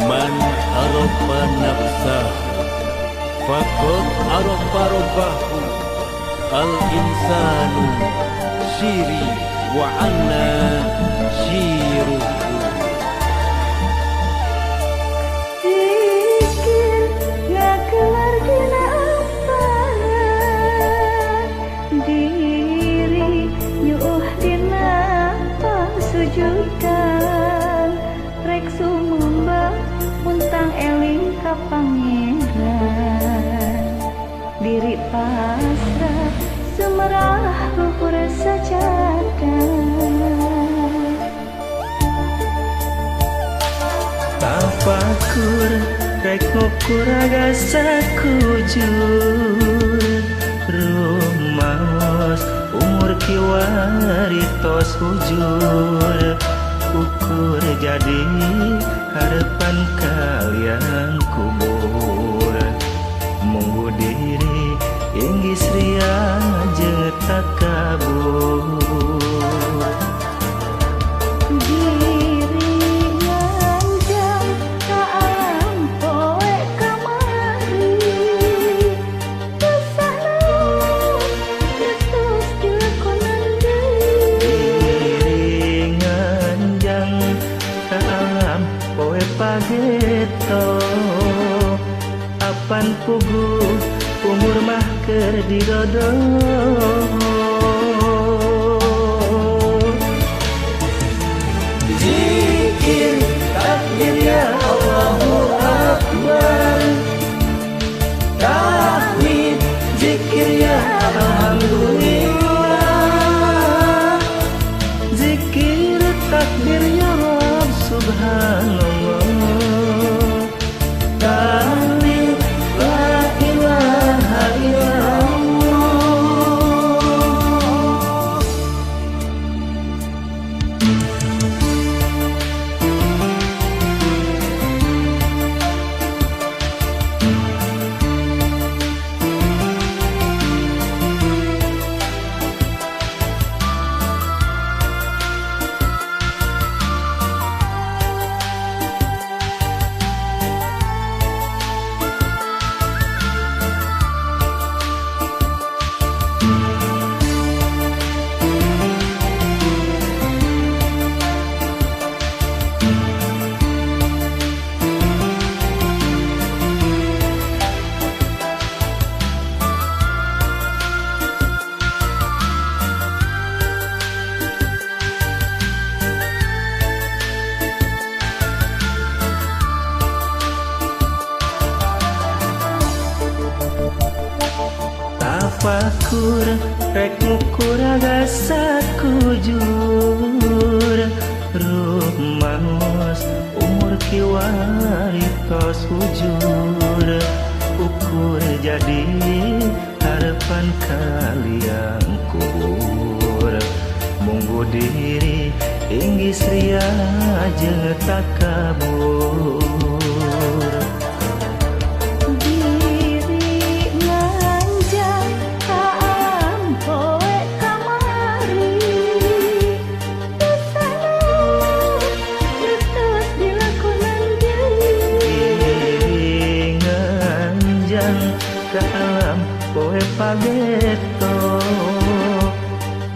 Man arafa nafsah faqad arafa rabbahu. Al insanu syiri wa anna syiruhu. Zikir gak kelar dina apa diri nyuh dina pasujudan rek sumembah untang eling ka pangeran diri pasrah semerah luhur sajadah. Tafakur rek ngukur agasa kujur rumaos umur kiwari tos hujur ukur jadi harapan kalian kubur munggu diri inggis ria jeta kabur. Pageto apan pugu umur mah keur didodo. Zikir takbir ya Allahu Akbar, tahmid zikir ya Alhamdulillah, zikir takbir ya Rabb Subhanallah. Tafakur rek ngukur agasa kujur rumaos umur kiwari tos hujur ukur jadi harapan kalian kubur munggu diri inggis ria jeung takabur. Ke alam poe pageto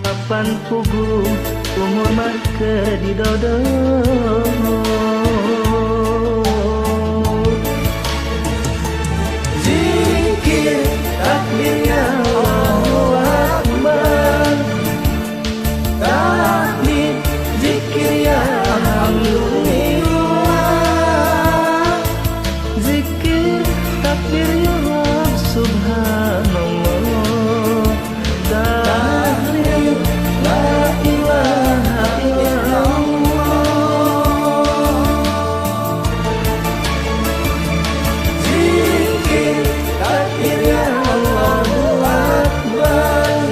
apan pugu umur mah keur didodo. Zikir takbir ya Allahu Akbar, tahmid zikir ya Alhamdulillah, zikir takbir ya Subhanallah, tahlil la ilaha illallah, zikir takbir ya Allahu Akbar,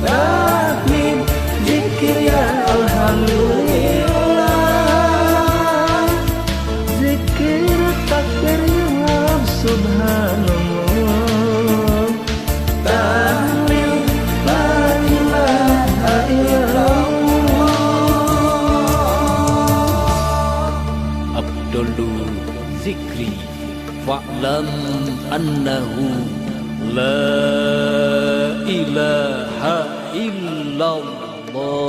tahmid zikir ya Alhamdulillah. jollu zikri fa'lam annahu la ilaha illallah.